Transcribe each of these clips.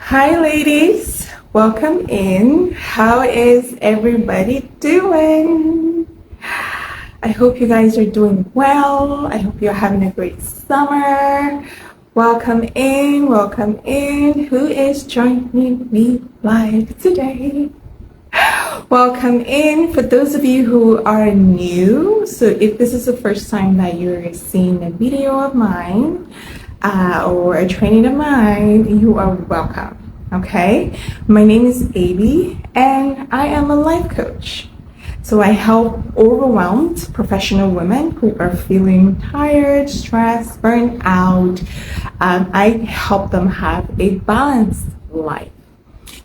Hi, ladies. Welcome in. How is everybody doing? I hope you guys are doing well. I hope you're having a great summer. Welcome in. Welcome in. Who is joining me live today? Welcome in. For those of you who are new, so if this is the first time that you're seeing a video of mine, or a training of mine, you are welcome. Okay, my name is Abby and I am a life coach. So I help overwhelmed professional women who are feeling tired, stressed, burned out. I help them have a balanced life.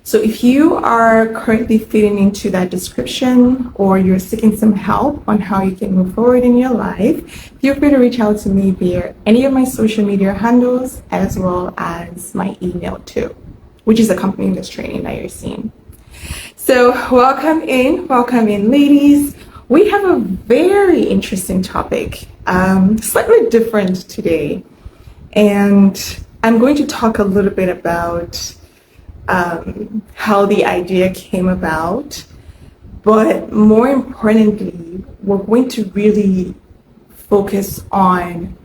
So if you are currently fitting into that description or you're seeking some help on how you can move forward in your life, feel free to reach out to me via any of my social media handles as well as my email too, which is accompanying this training that you're seeing. So welcome in ladies. We have a very interesting topic, slightly different today. And I'm going to talk a little bit about how the idea came about, but more importantly, we're going to really focus on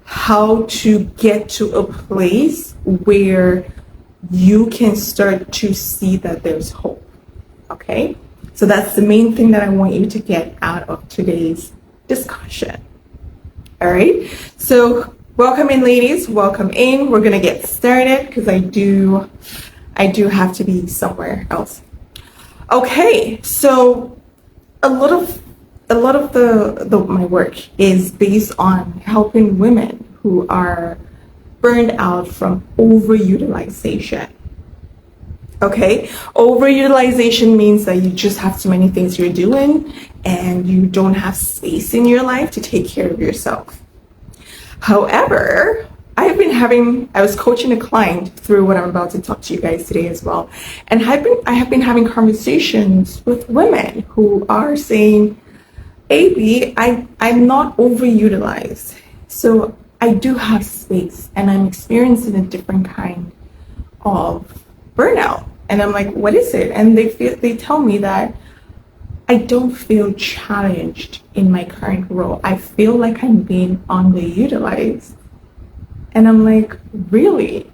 how to get to a place where you can start to see that there's hope. Okay, so that's the main thing that I want you to get out of today's discussion. All right, so welcome in, ladies. Welcome in. We're gonna get started because I do have to be somewhere else. Okay, so a lot of my work is based on helping women who are burned out from overutilization. Okay, overutilization means that you just have too many things you're doing and you don't have space in your life to take care of yourself. However, I was coaching a client through what I'm about to talk to you guys today as well. And I have been having conversations with women who are saying, AB, I'm not overutilized. So I do have space and I'm experiencing a different kind of burnout. And I'm like, what is it? And they tell me that I don't feel challenged in my current role. I feel like I'm being underutilized. And I'm like, really?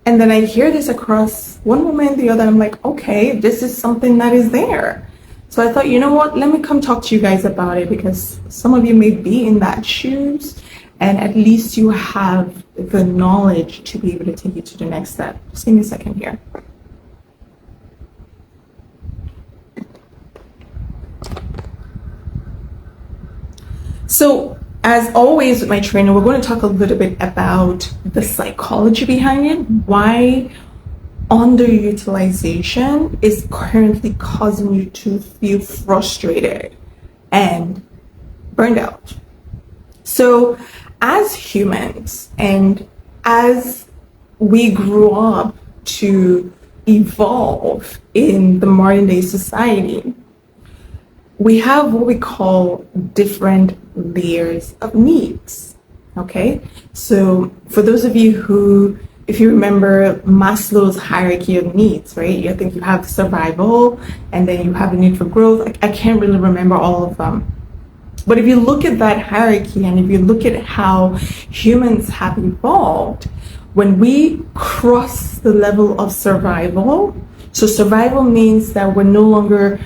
And then I hear this across one woman, the other. I'm like, okay, this is something that is there. So I thought, you know what? Let me come talk to you guys about it because some of you may be in that shoes and at least you have the knowledge to be able to take you to the next step. Just give me a second here. So as always with my trainer, we're going to talk a little bit about the psychology behind it, why underutilization is currently causing you to feel frustrated and burned out. So as humans and as we grew up to evolve in the modern day society, we have what we call different layers of needs. Okay, so for those of you who, if you remember Maslow's hierarchy of needs, right? I think you have survival and then you have a need for growth. I can't really remember all of them. But if you look at that hierarchy and if you look at how humans have evolved, when we cross the level of survival, so survival means that we're no longer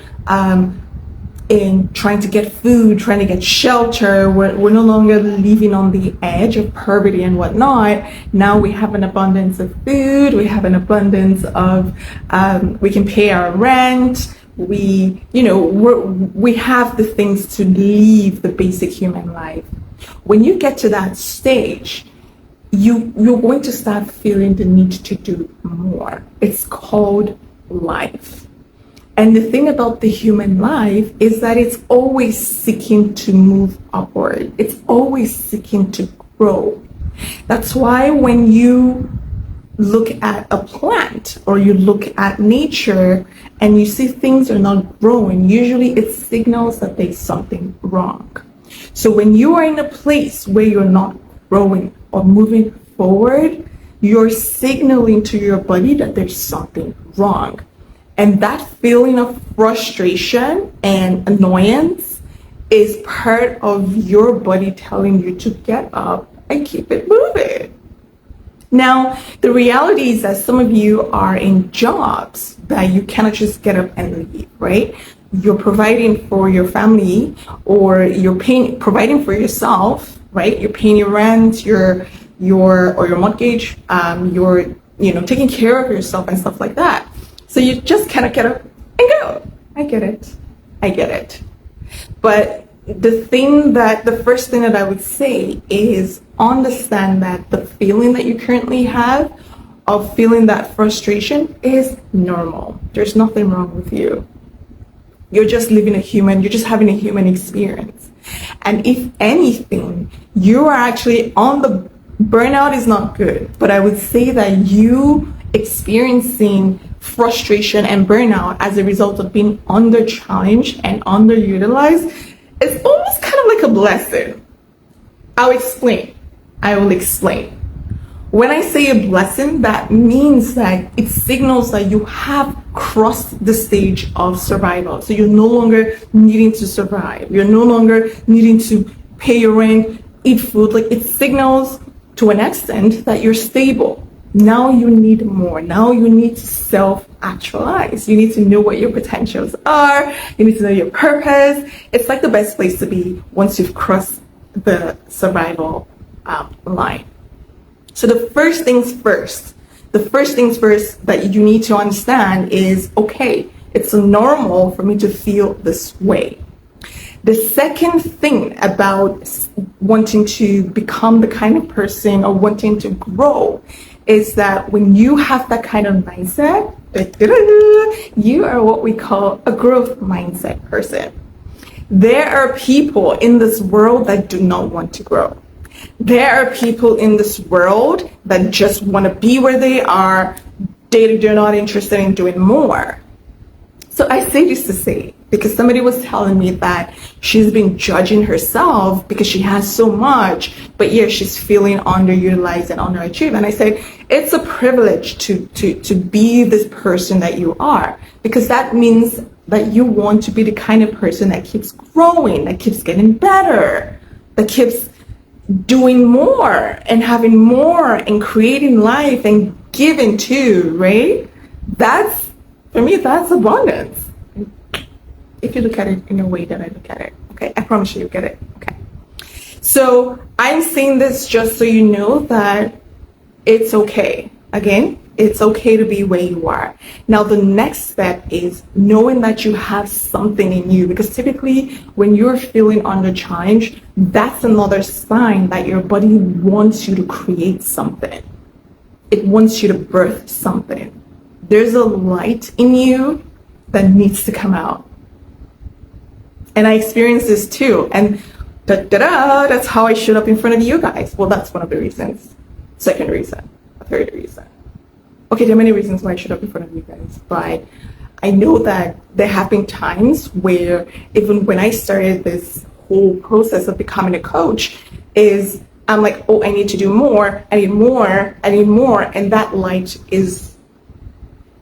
in trying to get food, trying to get shelter. We're no longer living on the edge of poverty and whatnot. Now we have an abundance of food. We have an abundance of, we can pay our rent. We have the things to live the basic human life. When you get to that stage, you're going to start feeling the need to do more. It's called life. And the thing about the human life is that it's always seeking to move upward. It's always seeking to grow. That's why when you look at a plant or you look at nature and you see things are not growing, usually it signals that there's something wrong. So when you are in a place where you're not growing or moving forward, you're signaling to your body that there's something wrong. And that feeling of frustration and annoyance is part of your body telling you to get up and keep it moving. Now, the reality is that some of you are in jobs that you cannot just get up and leave, right? You're providing for your family, or you're providing for yourself, right? You're paying your rent, your mortgage, you're taking care of yourself and stuff like that. So you just cannot get up and go. I get it. But the first thing that I would say is understand that the feeling that you currently have of feeling that frustration is normal. There's nothing wrong with you. You're just you're just having a human experience. And if anything, you are actually on the burnout is not good, but I would say that you experiencing frustration and burnout as a result of being under challenged and underutilized is almost kind of like a blessing. I will explain. When I say a blessing, that means that it signals that you have crossed the stage of survival. So you're no longer needing to survive. You're no longer needing to pay your rent, eat food. Like, it signals to an extent that you're stable. Now you need more. Now you need to self-actualize. You need to know what your potentials are. You need to know your purpose. It's like the best place to be once you've crossed the survival line. So the first things first that you need to understand is, okay, it's normal for me to feel this way. The second thing about wanting to become the kind of person or wanting to grow is that when you have that kind of mindset, you are what we call a growth mindset person. There are people in this world that do not want to grow. There are people in this world that just want to be where they are. They're not interested in doing more. So I say this to say, because somebody was telling me that she's been judging herself because she has so much, but yeah, she's feeling underutilized and underachieved. And I said, it's a privilege to be this person that you are, because that means that you want to be the kind of person that keeps growing, that keeps getting better, that keeps doing more and having more and creating life and giving too, right? For me, that's abundance. If you look at it in a way that I look at it, okay? I promise you get it, okay? So I'm saying this just so you know that it's okay. Again, it's okay to be where you are. Now, the next step is knowing that you have something in you, because typically when you're feeling under challenge, that's another sign that your body wants you to create something. It wants you to birth something. There's a light in you that needs to come out. And I experienced this too. And that's how I showed up in front of you guys. Well, that's one of the reasons. Second reason. A third reason. Okay, there are many reasons why I showed up in front of you guys. But I know that there have been times where even when I started this whole process of becoming a coach, I'm like, oh, I need to do more. I need more. I need more. And that light is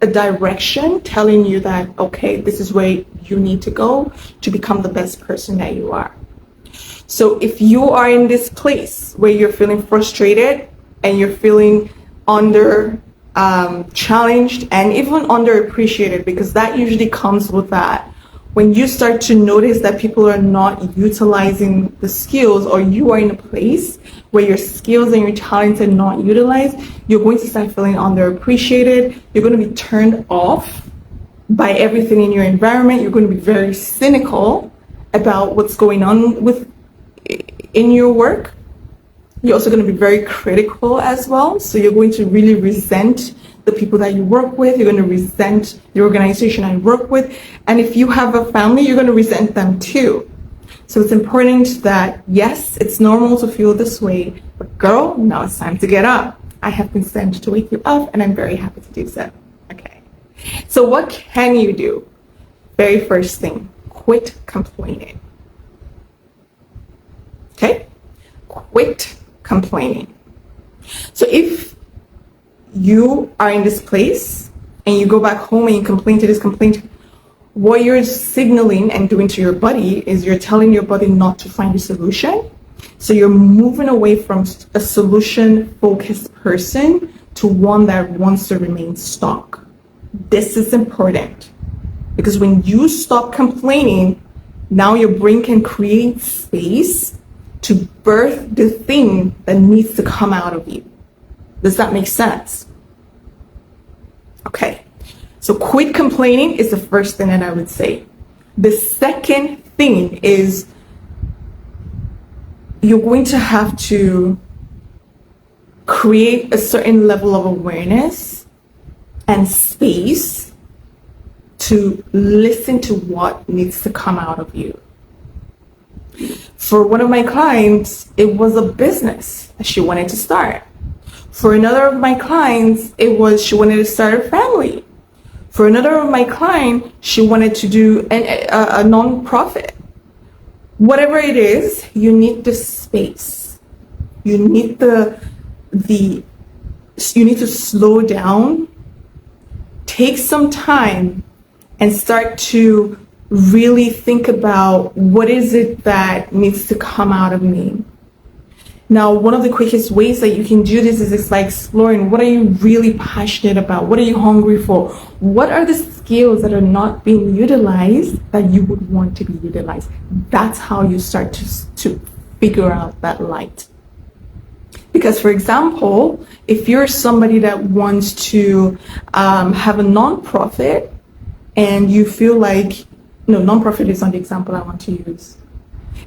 a direction telling you that, okay, this is where you need to go to become the best person that you are. So if you are in this place where you're feeling frustrated and you're feeling under challenged and even underappreciated, because that usually comes with that. When you start to notice that people are not utilizing the skills, or you are in a place where your skills and your talents are not utilized, you're going to start feeling underappreciated. You're going to be turned off by everything in your environment. You're going to be very cynical about what's going on in your work. You're also going to be very critical as well. So you're going to really resent the people that you work with. You're going to resent the organization that you work with. And if you have a family, you're going to resent them too. So it's important that, yes, it's normal to feel this way, but girl, now it's time to get up. I have been sent to wake you up, and I'm very happy to do so. Okay. So what can you do? Very first thing, quit complaining. Okay? Quit complaining. So if you are in this place and you go back home and you complain to this complaint, what you're signaling and doing to your body is you're telling your body not to find a solution. So you're moving away from a solution-focused person to one that wants to remain stuck. This is important because when you stop complaining, now your brain can create space to birth the thing that needs to come out of you. Does that make sense? Okay, so quit complaining is the first thing that I would say. The second thing is you're going to have to create a certain level of awareness and space to listen to what needs to come out of you. For one of my clients, it was a business that she wanted to start. For another of my clients, it was she wanted to start a family. For another of my clients, she wanted to do a non-profit. Whatever it is, you need the space. You need you need to slow down, take some time, and start to really think about what is it that needs to come out of me. Now, one of the quickest ways that you can do this is by exploring what are you really passionate about? What are you hungry for? What are the skills that are not being utilized that you would want to be utilized? That's how you start to figure out that light. Because, for example, if you're somebody that wants to have a nonprofit and you feel like, no, nonprofit is not the example I want to use.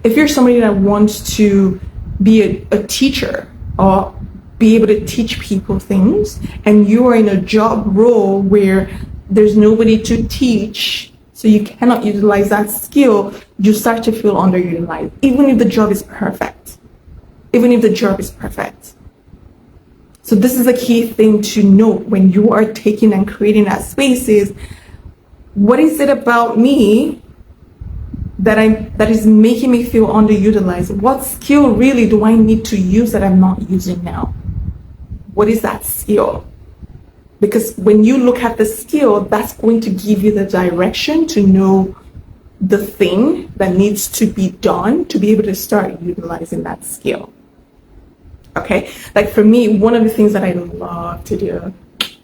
If you're somebody that wants to be a teacher or be able to teach people things and you are in a job role where there's nobody to teach, so you cannot utilize that skill, you start to feel underutilized, even if the job is perfect. Even if the job is perfect. So this is a key thing to note when you are taking and creating that space is, what is it about me that is making me feel underutilized? What skill really do I need to use that I'm not using now? What is that skill? Because when you look at the skill, that's going to give you the direction to know the thing that needs to be done to be able to start utilizing that skill. Okay, like for me, one of the things that I love to do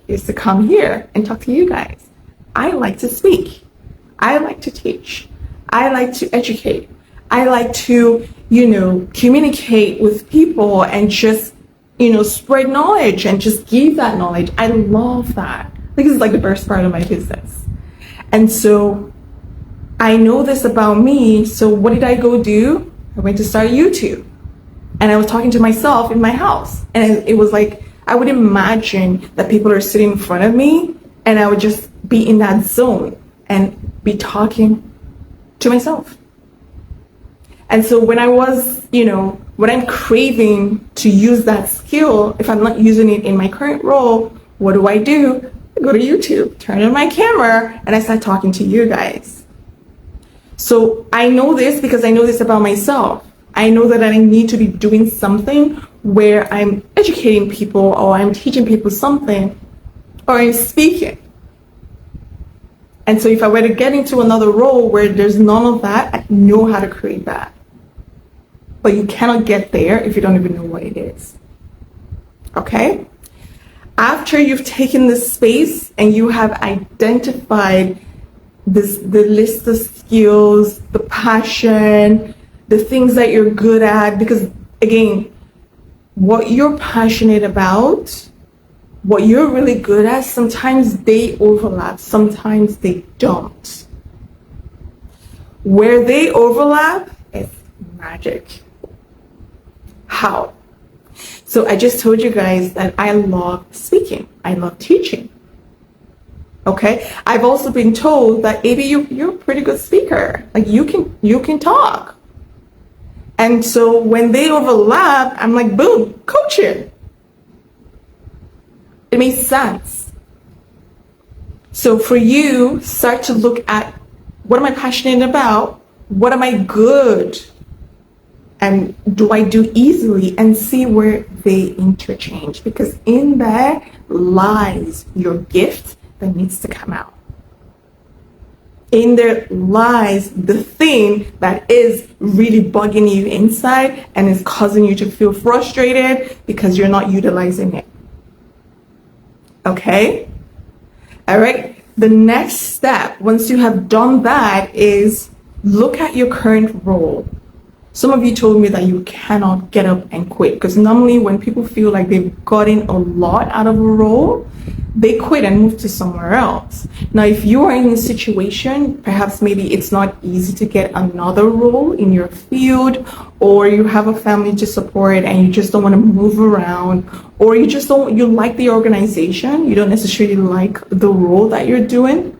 is to come here and talk to you guys. I like to speak. I like to teach. I like to educate. I like to, communicate with people and just, spread knowledge and just give that knowledge. I love that. This is like the best part of my business. And so I know this about me. So what did I go do? I went to start YouTube. And I was talking to myself in my house. And it was like, I would imagine that people are sitting in front of me and I would just be in that zone and be talking to myself. And so when I was, when I'm craving to use that skill, if I'm not using it in my current role, what do? I go to YouTube, turn on my camera, and I start talking to you guys. So I know this because I know this about myself. I know that I need to be doing something where I'm educating people or I'm teaching people something or I'm speaking. And so if I were to get into another role where there's none of that, I know how to create that. But you cannot get there if you don't even know what it is. Okay? After you've taken this space and you have identified the list of skills, the passion, the things that you're good at, because again, what you're passionate about, what you're really good at, sometimes they overlap, sometimes they don't. Where they overlap, it's magic. How? So I just told you guys that I love speaking. I love teaching. Okay? I've also been told that, Abby, you're a pretty good speaker. Like you can talk. And so when they overlap, I'm like, boom, coaching. It makes sense. So for you, start to look at, what am I passionate about? What am I good and do I do easily, and see where they interchange, because in there lies your gift that needs to come out. In there lies the thing that is really bugging you inside and is causing you to feel frustrated because you're not utilizing it. Okay? All right. The next step, once you have done that, is look at your current role. Some of you told me that you cannot get up and quit, because normally when people feel like they've gotten a lot out of a role, they quit and move to somewhere else. Now, if you are in a situation, perhaps maybe it's not easy to get another role in your field, or you have a family to support and you just don't want to move around, or you like the organization, you don't necessarily like the role that you're doing.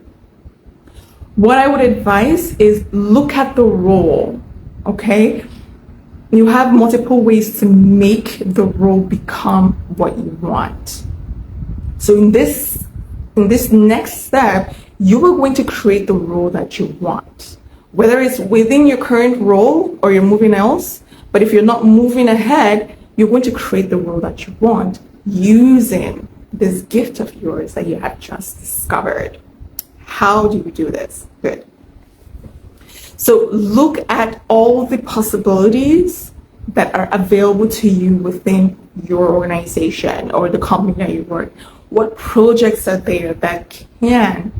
What I would advise is look at the role, okay? You have multiple ways to make the role become what you want. So in this next step, you are going to create the role that you want, whether it's within your current role or you're moving else. But if you're not moving ahead, you're going to create the role that you want using this gift of yours that you have just discovered. How do you do this? Good. So look at all the possibilities that are available to you within your organization or the company that you work. What projects are there that can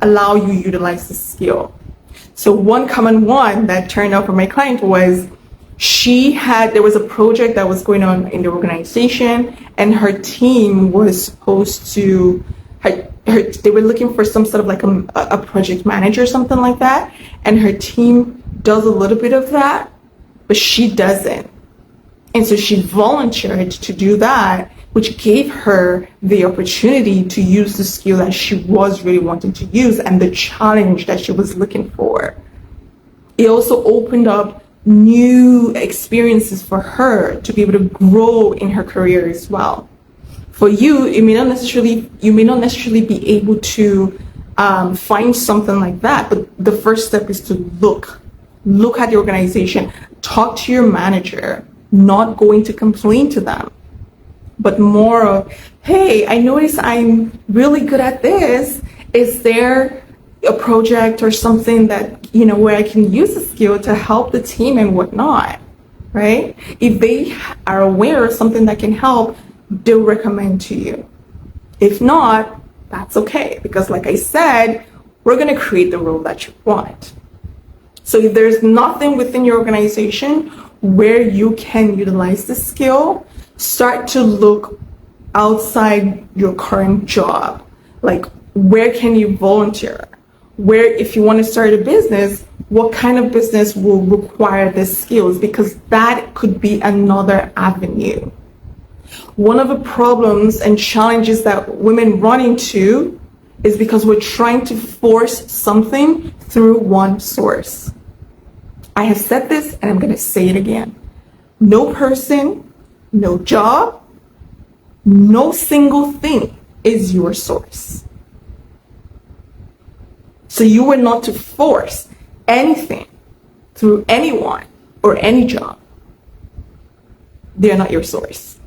allow you to utilize the skill? So one common one that turned out for my client was there was a project that was going on in the organization, and her team was supposed to, they were looking for some sort of like a project manager or something like that, and her team does a little bit of that, but she doesn't. And so she volunteered to do that, which gave her the opportunity to use the skill that she was really wanting to use and the challenge that she was looking for. It also opened up new experiences for her to be able to grow in her career as well. For you, you may not necessarily be able to find something like that, but the first step is to look at the organization, talk to your manager, not going to complain to them, but more of, hey, I notice I'm really good at this. Is there a project or something that, where I can use the skill to help the team and whatnot, right? If they are aware of something that can help, they'll recommend to you. If not, that's okay, because like I said, we're going to create the role that you want. So if there's nothing within your organization where you can utilize the skill, start to look outside your current job. Like, where can you volunteer? Where, if you want to start a business, what kind of business will require these skills? Because that could be another avenue. One of the problems and challenges that women run into is because we're trying to force something through one source. I have said this and I'm going to say it again. No person, no job, no single thing is your source. So you are not to force anything through anyone or any job. They're not your source.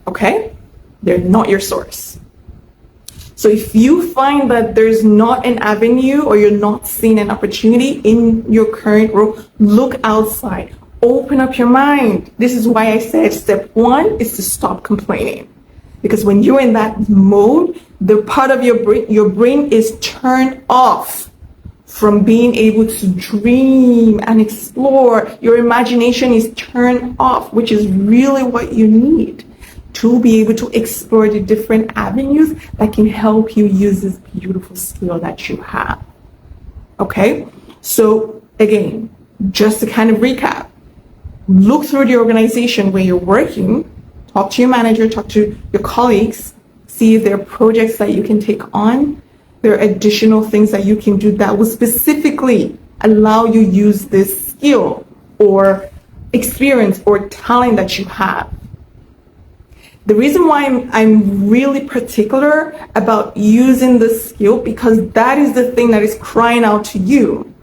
Okay? They're not your source. So if you find that there's not an avenue or you're not seeing an opportunity in your current role, look outside. Open up your mind. This is why I said step one is to stop complaining. Because when you're in that mode, the part of your brain is turned off from being able to dream and explore. Your imagination is turned off, which is really what you need to be able to explore the different avenues that can help you use this beautiful skill that you have. Okay? So again, just to kind of recap, look through the organization where you're working, talk to your manager, talk to your colleagues, see if there are projects that you can take on. There are additional things that you can do that will specifically allow you use this skill or experience or talent that you have. The reason why I'm really particular about using this skill, because that is the thing that is crying out to you.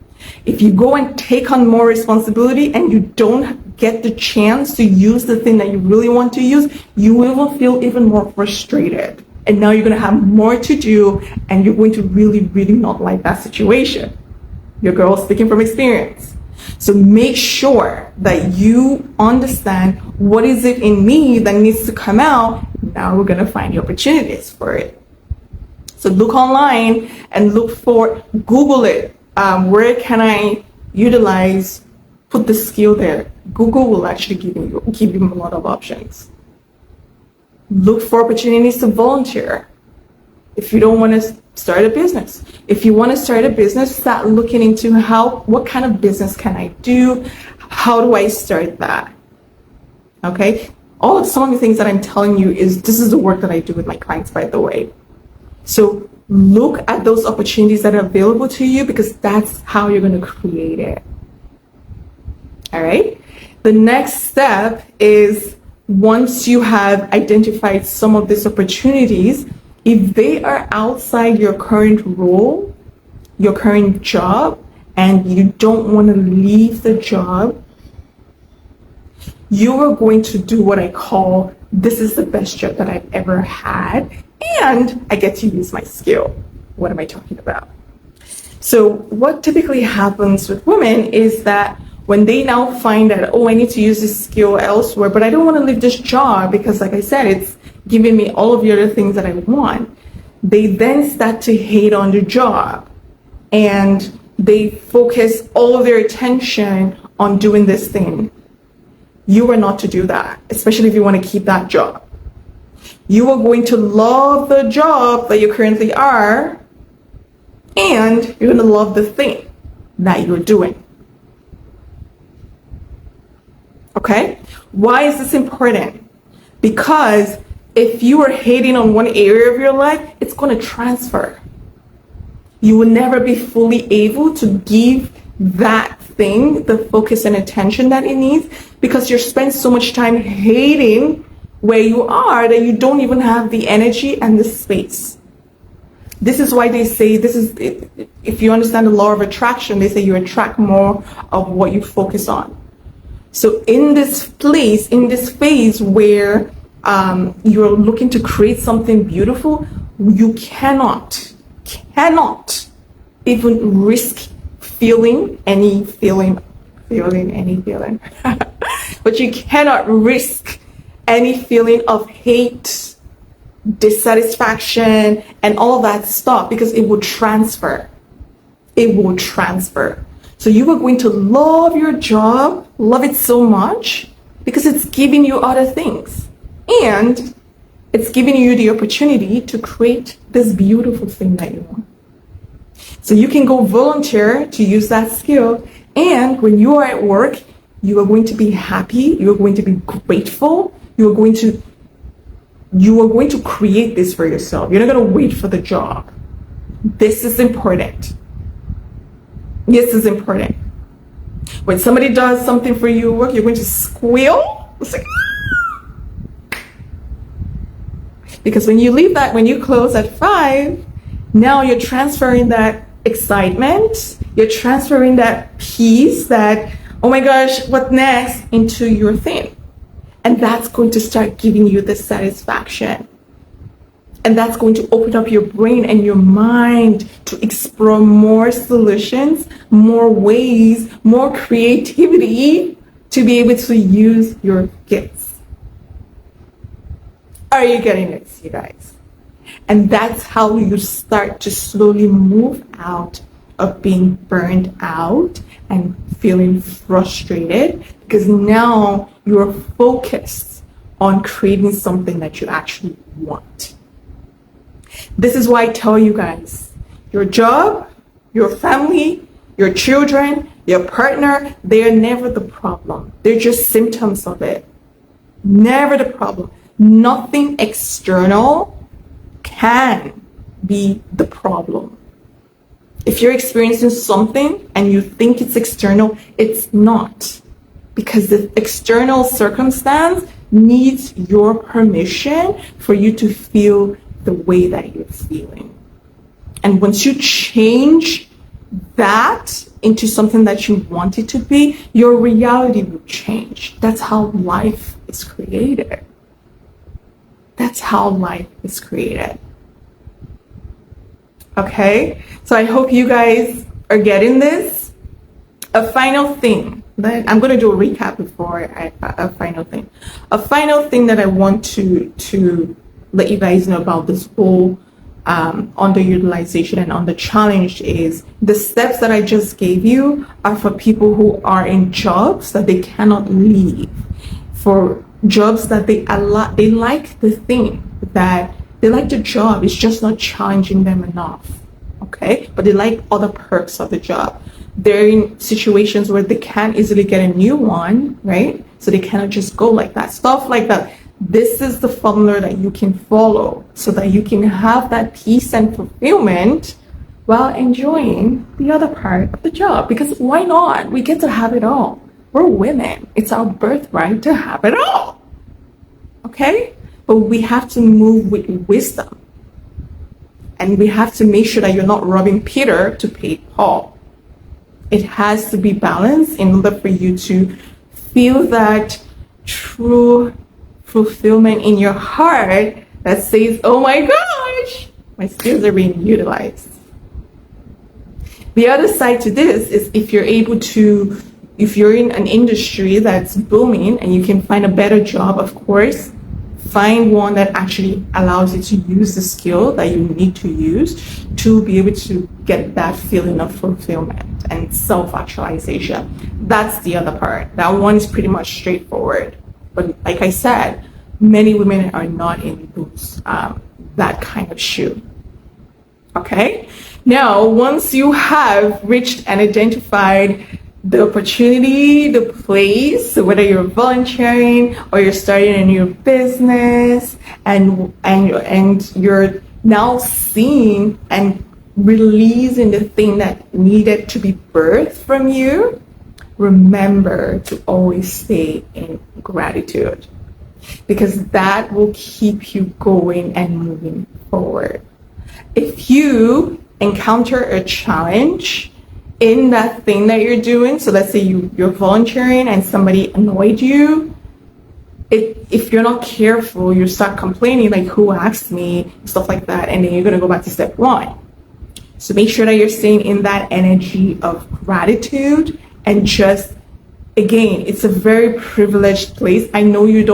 If you go and take on more responsibility and you don't get the chance to use the thing that you really want to use, you will feel even more frustrated. And now you're going to have more to do, and you're going to really, really not like that situation. Your girl speaking from experience. So make sure that you understand what is it in me that needs to come out. Now we're going to find the opportunities for it. So look online and look for, Google it. Where can I utilize, put the skill there? Google will actually give you a lot of options. Look for opportunities to volunteer. If you don't want to start a business, if you want to start a business, start looking into what kind of business can I do? How do I start that? Okay. Some of the things that I'm telling you this is the work that I do with my clients, by the way. So look at those opportunities that are available to you, because that's how you're going to create it. All right. The next step is, once you have identified some of these opportunities, if they are outside your current role, your current job, and you don't want to leave the job, you are going to do what I call, this is the best job that I've ever had, and I get to use my skill. What am I talking about? So what typically happens with women is that when they now find that, I need to use this skill elsewhere, but I don't want to leave this job because, like I said, it's giving me all of the other things that I want, they then start to hate on the job, and they focus all of their attention on doing this thing. You are not to do that, especially if you want to keep that job. You are going to love the job that you currently are, and you're going to love the thing that you're doing. Okay? Why is this important? Because if you are hating on one area of your life, it's going to transfer. You will never be fully able to give that thing the focus and attention that it needs, because you spend so much time hating where you are that you don't even have the energy and the space. This is why they say, if you understand the law of attraction, they say you attract more of what you focus on. So in this place, in this phase where you're looking to create something beautiful, you cannot even risk feeling any feeling, but you cannot risk any feeling of hate, dissatisfaction, and all of that stuff, because it will transfer. It will transfer. So you are going to love your job, love it so much, because it's giving you other things. And it's giving you the opportunity to create this beautiful thing that you want. So you can go volunteer to use that skill. And when you are at work, you are going to be happy. You are going to be grateful. You are going to create this for yourself. You're not going to wait for the job. This is important. This is important. When somebody does something for you at work, you're going to squeal. It's like, because when you leave that, when you close at 5, now you're transferring that excitement, you're transferring that peace, that, oh my gosh, what next, into your thing. And that's going to start giving you the satisfaction. And that's going to open up your brain and your mind to explore more solutions, more ways, more creativity to be able to use your gifts. Are you getting this, you guys? And that's how you start to slowly move out of being burned out and feeling frustrated, because now you're focused on creating something that you actually want. This is why I tell you guys, your job, your family, your children, your partner, they are never the problem. They're just symptoms of it. Never the problem. Nothing external can be the problem. If you're experiencing something and you think it's external, it's not. Because the external circumstance needs your permission for you to feel the way that you're feeling. And once you change that into something that you want it to be, your reality will change. That's how life is created. That's how life is created. Okay? So I hope you guys are getting this. A final thing that I'm going to do a recap before a final thing. A final thing that I want to let you guys know about this whole underutilization and under challenge is the steps that I just gave you are for people who are in jobs that they cannot leave, for jobs that they like the thing, that they like the job, it's just not challenging them enough, okay, but they like other perks of the job. They're in situations where they can't easily get a new one, right? So they cannot just go like that, stuff like that. This is the formula that you can follow so that you can have that peace and fulfillment while enjoying the other part of the job. Because why not? We get to have it all. We're women. It's our birthright to have it all. Okay? But we have to move with wisdom. And we have to make sure that you're not robbing Peter to pay Paul. It has to be balanced in order for you to feel that true fulfillment in your heart that says, oh my gosh, my skills are being utilized. The other side to this is if you're in an industry that's booming and you can find a better job, of course, find one that actually allows you to use the skill that you need to use to be able to get that feeling of fulfillment and self-actualization. That's the other part. That one is pretty much straightforward. But like I said, many women are not in those, that kind of shoe. Okay? Now, once you have reached and identified the opportunity, the place, so whether you're volunteering or you're starting a new business, and you're now seeing and releasing the thing that needed to be birthed from you, remember to always stay in gratitude, because that will keep you going and moving forward. If you encounter a challenge in that thing that you're doing, so let's say you're volunteering and somebody annoyed you, if you're not careful, you start complaining like, who asked me, stuff like that, and then you're going to go back to step one. So make sure that you're staying in that energy of gratitude. And just, again, it's a very privileged place. I know you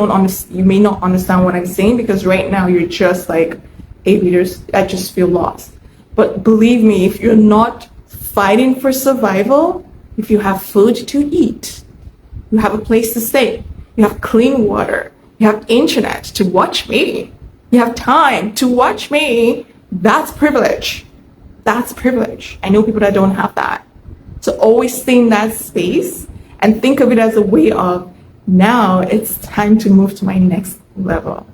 may not understand what I'm saying, because right now you're just like, I just feel lost. But believe me, if you're not fighting for survival, if you have food to eat, you have a place to stay, you have clean water, you have internet to watch me, you have time to watch me, that's privilege. That's privilege. I know people that don't have that. So always stay in that space and think of it as a way of, now it's time to move to my next level.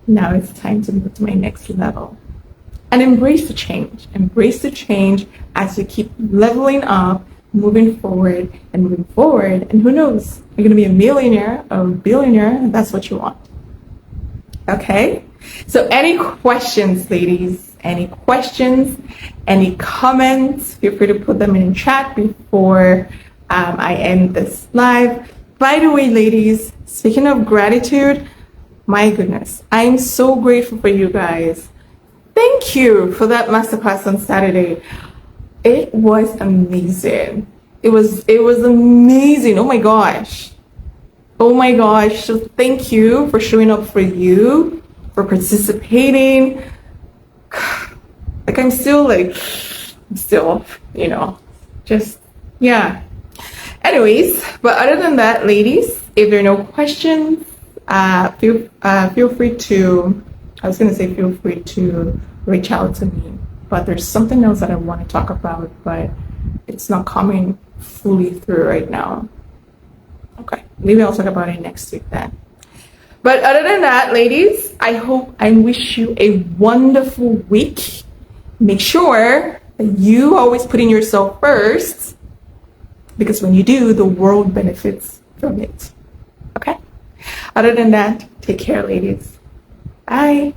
Now it's time to move to my next level. And embrace the change. Embrace the change as you keep leveling up, moving forward and moving forward. And who knows, you're going to be a millionaire or a billionaire, and that's what you want. Okay? So any questions, ladies? Any questions? Any comments? Feel free to put them in chat before I end this live. By the way, ladies, speaking of gratitude, my goodness, I'm so grateful for you guys. Thank you for that masterclass on Saturday. It was amazing. It was amazing. Oh my gosh. Oh my gosh. So thank you for showing up, for you, for participating. Like I'm still, just, yeah. Anyways, but other than that, ladies, if there are no questions, feel free to, feel free to reach out to me. But there's something else that I want to talk about, but it's not coming fully through right now. Okay, maybe I'll talk about it next week then. But other than that, ladies, I hope and wish you a wonderful week. Make sure that you always put in yourself first, because when you do, the world benefits from it. Okay? Other than that, take care, ladies. Bye.